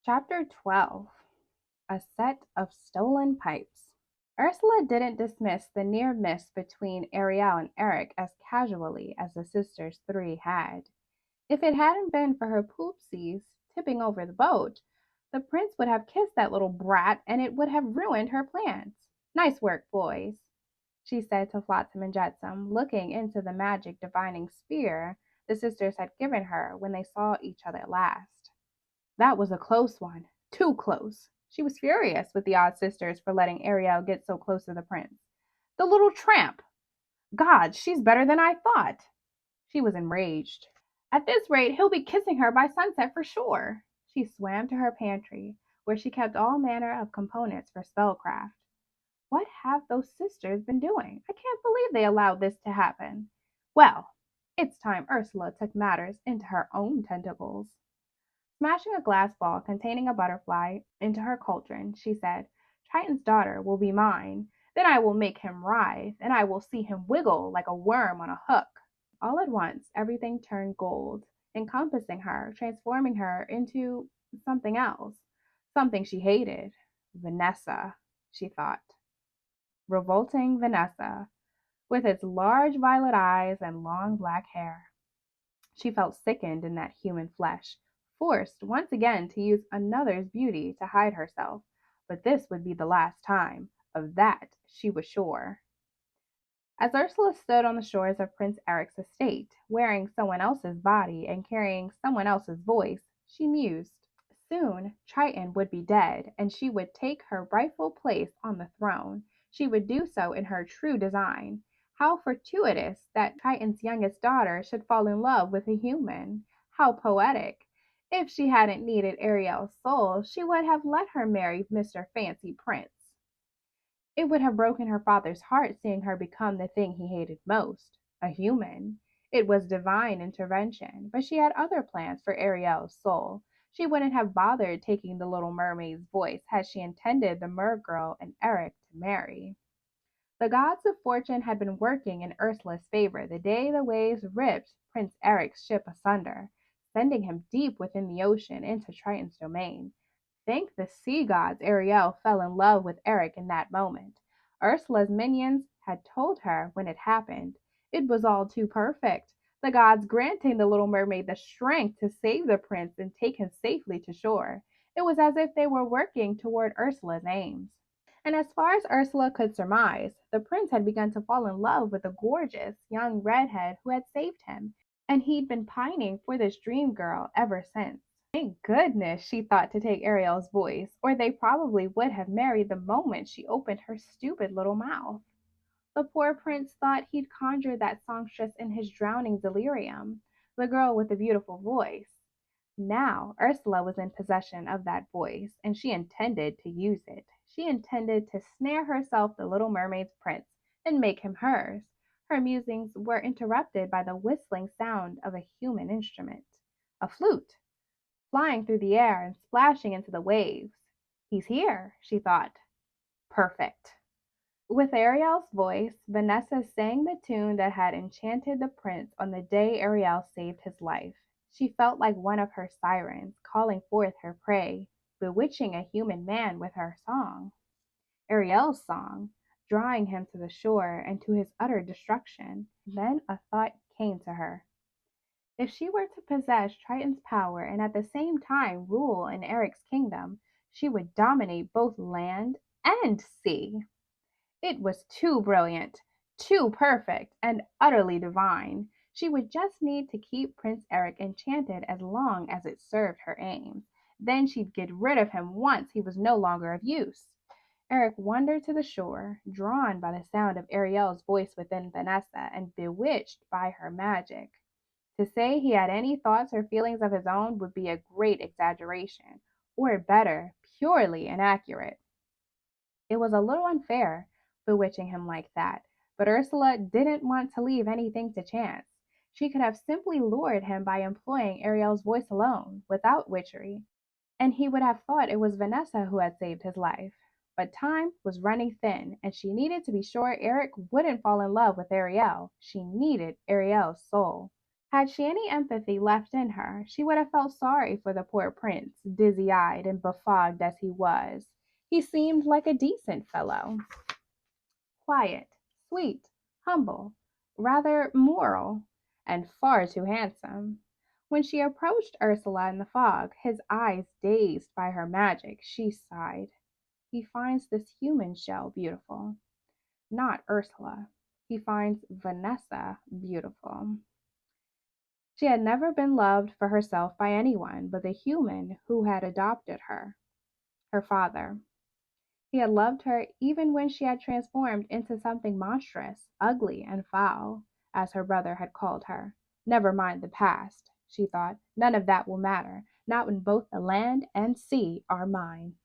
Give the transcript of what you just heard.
Chapter 12. A Set of Stolen Pipes. Ursula didn't dismiss the near miss between Ariel and Eric as casually as the sisters three had. If it hadn't been for her poopsies tipping over the boat, the prince would have kissed that little brat and it would have ruined her plans. Nice work, boys, she said to Flotsam and Jetsam, looking into the magic divining spear the sisters had given her when they saw each other last. That was a close one. Too close. She was furious with the odd sisters for letting Ariel get so close to the prince. The little tramp! God, she's better than I thought. She was enraged. At this rate, he'll be kissing her by sunset for sure. She swam to her pantry, where she kept all manner of components for spellcraft. What have those sisters been doing? I can't believe they allowed this to happen. Well, it's time Ursula took matters into her own tentacles. Smashing a glass ball containing a butterfly into her cauldron, she said, Triton's daughter will be mine. Then I will make him writhe, and I will see him wiggle like a worm on a hook. All at once, everything turned gold, encompassing her, transforming her into something else, something she hated. Vanessa, she thought. Revolting Vanessa, with its large violet eyes and long black hair. She felt sickened in that human flesh, forced once again to use another's beauty to hide herself, but this would be the last time. Of that she was sure. As Ursula stood on the shores of Prince Eric's estate, wearing someone else's body and carrying someone else's voice, she mused. Soon Triton would be dead, and she would take her rightful place on the throne. She would do so in her true design. How fortuitous that Triton's youngest daughter should fall in love with a human. How poetic. If she hadn't needed Ariel's soul, she would have let her marry Mr. Fancy Prince. It would have broken her father's heart seeing her become the thing he hated most, a human. It was divine intervention, but she had other plans for Ariel's soul. She wouldn't have bothered taking the little mermaid's voice had she intended the mergirl and Eric to marry. The gods of fortune had been working in Ursula's favor the day the waves ripped Prince Eric's ship asunder, sending him deep within the ocean into Triton's domain. Thank the sea gods Ariel fell in love with Eric in that moment. Ursula's minions had told her when it happened. It was all too perfect, the gods granting the little mermaid the strength to save the prince and take him safely to shore. It was as if they were working toward Ursula's aims. And as far as Ursula could surmise, the prince had begun to fall in love with the gorgeous young redhead who had saved him, and he'd been pining for this dream girl ever since. Thank goodness she thought to take Ariel's voice, or they probably would have married the moment she opened her stupid little mouth. The poor prince thought he'd conjured that songstress in his drowning delirium, the girl with the beautiful voice. Now Ursula was in possession of that voice, and she intended to use it. She intended to snare herself the little mermaid's prince and make him hers. Her musings were interrupted by the whistling sound of a human instrument. A flute, flying through the air and splashing into the waves. He's here, she thought. Perfect. With Ariel's voice, Vanessa sang the tune that had enchanted the prince on the day Ariel saved his life. She felt like one of her sirens, calling forth her prey, bewitching a human man with her song. Ariel's song, drawing him to the shore and to his utter destruction. Then a thought came to her. If she were to possess Triton's power and at the same time rule in Eric's kingdom, she would dominate both land and sea. It was too brilliant, too perfect, and utterly divine. She would just need to keep Prince Eric enchanted as long as it served her aims. Then she'd get rid of him once he was no longer of use. Eric wandered to the shore, drawn by the sound of Ariel's voice within Vanessa and bewitched by her magic. To say he had any thoughts or feelings of his own would be a great exaggeration, or better, purely inaccurate. It was a little unfair, bewitching him like that, but Ursula didn't want to leave anything to chance. She could have simply lured him by employing Ariel's voice alone, without witchery, and he would have thought it was Vanessa who had saved his life. But time was running thin, and she needed to be sure Eric wouldn't fall in love with Ariel. She needed Ariel's soul. Had she any empathy left in her, she would have felt sorry for the poor prince, dizzy eyed and befogged as he was. He seemed like a decent fellow, quiet, sweet, humble, rather moral, and far too handsome. When she approached Ursula in the fog, his eyes dazed by her magic, she sighed. He finds this human shell beautiful, not Ursula. He finds Vanessa beautiful. She had never been loved for herself by anyone but the human who had adopted her, her father. He had loved her even when she had transformed into something monstrous, ugly, and foul, as her brother had called her. Never mind the past, she thought. None of that will matter, not when both the land and sea are mine.